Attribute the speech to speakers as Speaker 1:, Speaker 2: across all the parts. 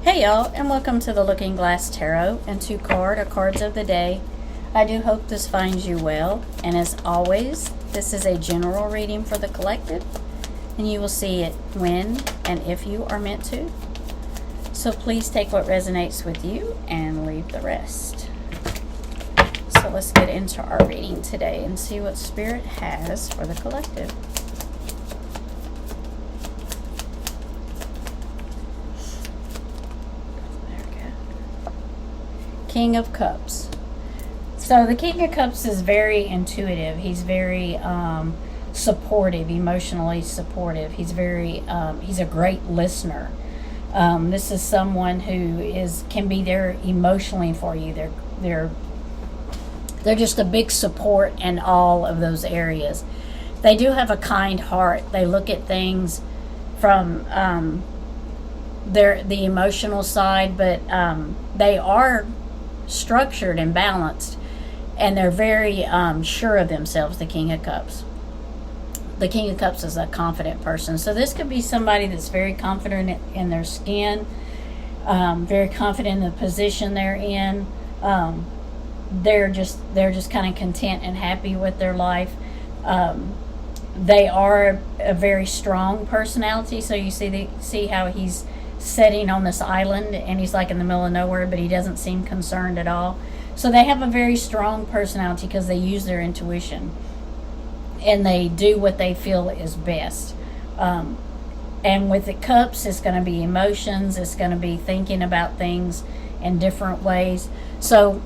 Speaker 1: Hey y'all, and welcome to the Looking Glass Tarot and 2 cards of the day. I do hope this finds you well, and as always, this is a general reading for the collective, and you will see it when and if you are meant to. So please take what resonates with you and leave the rest. So let's get into our reading today and see what Spirit has for the collective. King of Cups. So the King of Cups is very intuitive. He's very supportive, emotionally supportive. He's he's a great listener. This is someone who can be there emotionally for you. They're just a big support in all of those areas. They do have a kind heart. They look at things from the emotional side, but they are structured and balanced, and they're very sure of themselves. The King of Cups. The King of Cups is a confident person. So this could be somebody that's very confident in their skin, very confident in the position they're in. They're just kind of content and happy with their life. They are a very strong personality. So you see how he's sitting on this island and he's like in the middle of nowhere, but he doesn't seem concerned at all. So they have a very strong personality because they use their intuition and they do what they feel is best. And with the cups, it's going to be emotions. It's going to be thinking about things in different ways. So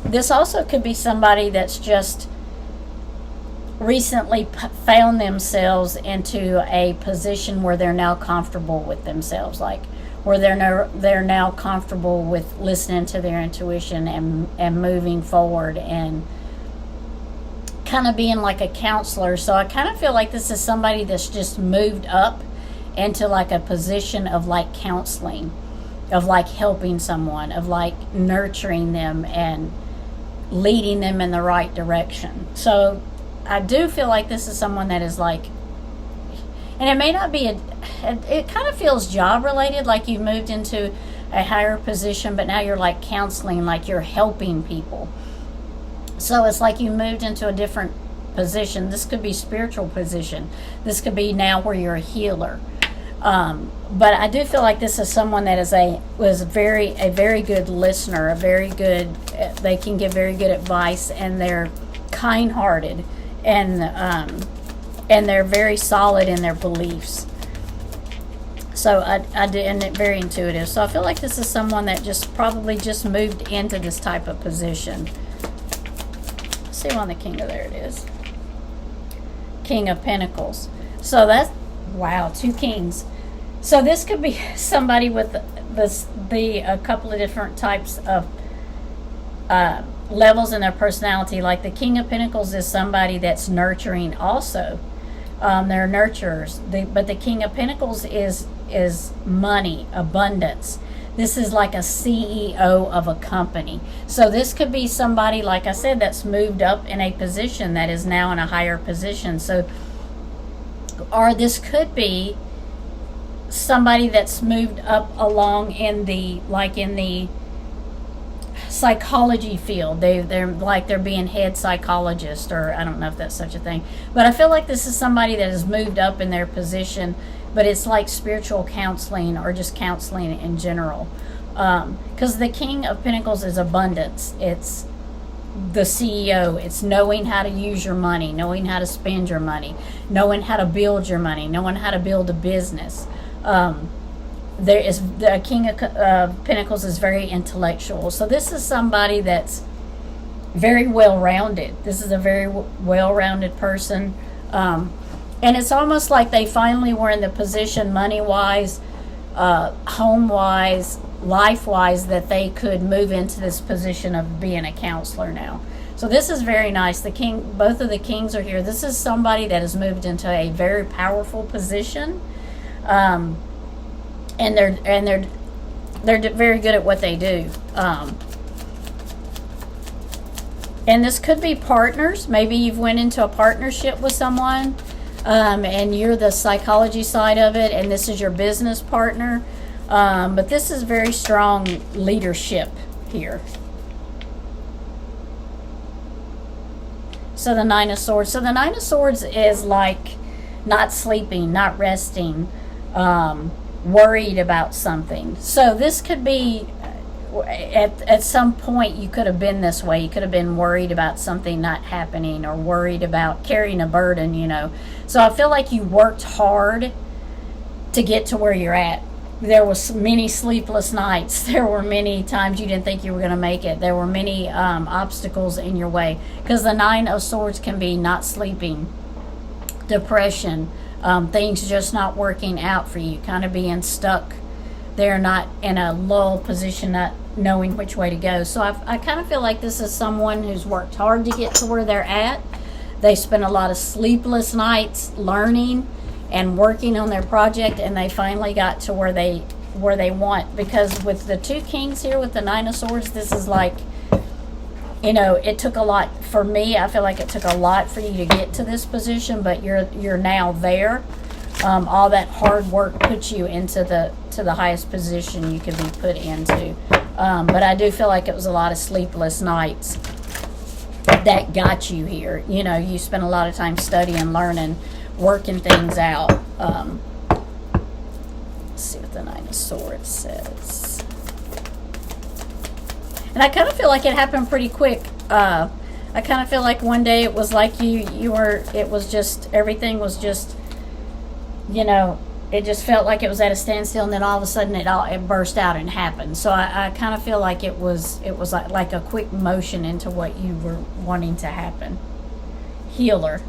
Speaker 1: this also could be somebody that's just recently found themselves into a position where they're now comfortable with themselves, like where they're now comfortable with listening to their intuition and moving forward and kind of being like a counselor. So I kind of feel like this is somebody that's just moved up into like a position of like counseling, of like helping someone, of like nurturing them and leading them in the right direction. So I do feel like this is someone that is like, and it may not be it kind of feels job related, like you moved into a higher position, but now you're like counseling, like you're helping people. So it's like you moved into a different position. This could be spiritual position. This could be now where you're a healer. But I do feel like this is someone that was a very good listener, they can give very good advice, and they're kind-hearted, and they're very solid in their beliefs. So I do, and very intuitive. So I feel like this is someone that probably just moved into this type of position. Let's see on the King of, there it is. King of Pentacles. So that's, wow, 2 kings. So this could be somebody with a couple of different types of levels in their personality. Like the King of Pentacles is somebody that's nurturing also. They're nurturers. But the King of Pentacles is money, abundance. This is like a CEO of a company. So this could be somebody, like I said, that's moved up in a position that is now in a higher position. So, or this could be somebody that's moved up along in the psychology field. They're being head psychologist, or I don't know if that's such a thing, but I feel like this is somebody that has moved up in their position, but it's like spiritual counseling or just counseling in general, because the King of Pentacles is abundance. It's the CEO. It's knowing how to use your money, knowing how to spend your money, knowing how to build your money, knowing how to build a business. The King of Pentacles is very intellectual. So this is somebody that's very well-rounded. This is a very well-rounded person. And it's almost like they finally were in the position, money-wise, home-wise, life-wise, that they could move into this position of being a counselor now. So this is very nice. Both of the kings are here. This is somebody that has moved into a very powerful position. And they're very good at what they do. And this could be partners. Maybe you've went into a partnership with someone, and you're the psychology side of it, and this is your business partner. But this is very strong leadership here. So the Nine of Swords. So the Nine of Swords is like not sleeping, not resting, worried about something. So this could be, at some point you could have been this way. You could have been worried about something not happening, or worried about carrying a burden, you know. So I feel like you worked hard to get to where you're at. There was many sleepless nights. There were many times you didn't think you were going to make it. There were many obstacles in your way, because the Nine of Swords can be not sleeping, depression, things just not working out for you, kind of being stuck there, not in a lull position, not knowing which way to go. So I kind of feel like this is someone who's worked hard to get to where they're at. They spent a lot of sleepless nights learning and working on their project, and they finally got to where they want. Because with the two kings here, with the Nine of Swords, this is like, you know, it took a lot for me. I feel like it took a lot for you to get to this position, but you're now there. All that hard work puts you into the highest position you could be put into. But I do feel like it was a lot of sleepless nights that got you here. You know, you spent a lot of time studying, learning, working things out. Let's see what the Nine of Swords says. And I kind of feel like it happened pretty quick. I kind of feel like one day it was like it was just, everything was just, you know, it just felt like it was at a standstill, and then all of a sudden it burst out and happened. So I kind of feel like it was like a quick motion into what you were wanting to happen. Healer.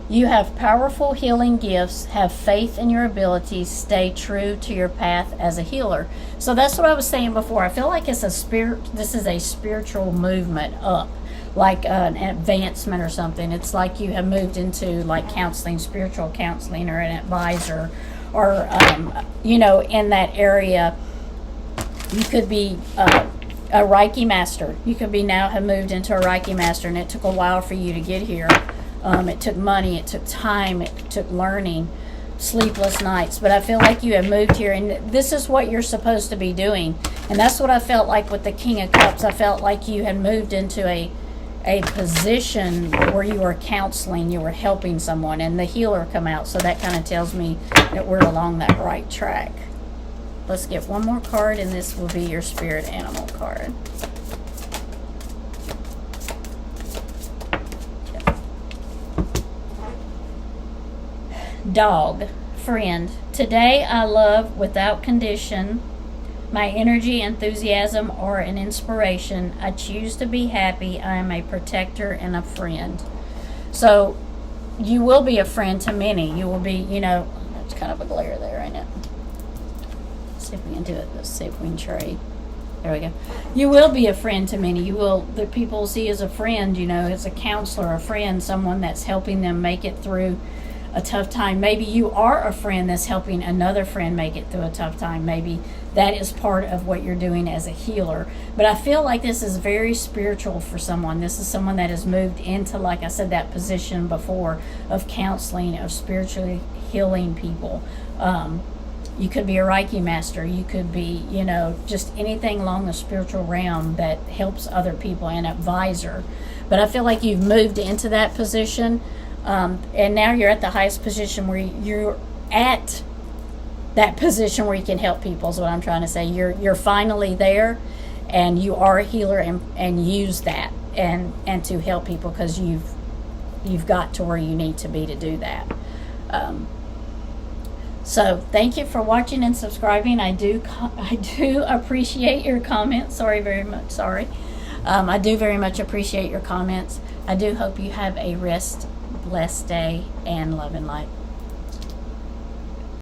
Speaker 1: You have powerful healing gifts, have faith in your abilities, stay true to your path as a healer. So that's what I was saying before. I feel like this is a spiritual movement up, like an advancement or something. It's like you have moved into like counseling, spiritual counseling, or an advisor, or you know, in that area. You could be a Reiki master. You could be now have moved into a Reiki master, and it took a while for you to get here. It took money, it took time, it took learning, sleepless nights. But I feel like you have moved here, and this is what you're supposed to be doing. And that's what I felt like with the King of Cups. I felt like you had moved into a position where you were counseling, you were helping someone, and the healer come out. So that kind of tells me that we're along that right track. Let's get one more card, and this will be your spirit animal card. Dog, friend. Today I love without condition. My energy, enthusiasm are an inspiration. I choose to be happy. I am a protector and a friend. So you will be a friend to many. You will be, you know, it's kind of a glare there, ain't it? Let's see if we can do it. Let's see if we can trade. There we go. You will be a friend to many. The people see as a friend, you know, as a counselor, a friend, someone that's helping them make it through a tough time. Maybe you are a friend that's helping another friend make it through a tough time. Maybe that is part of what you're doing as a healer. But I feel like this is very spiritual for someone. This is someone that has moved into, like I said, that position before of counseling, of spiritually healing people. You could be a Reiki master. You could be, you know, just anything along the spiritual realm that helps other people, an advisor. But I feel like you've moved into that position. And now you're at the highest position where you're at that position where you can help people is what I'm trying to say. You're finally there, and you are a healer, and use that and to help people, because you've got to where you need to be to do that. So thank you for watching and subscribing. I do appreciate your comments. Sorry, very much sorry. I do very much appreciate your comments. I do hope you have a blessed day, and love and light.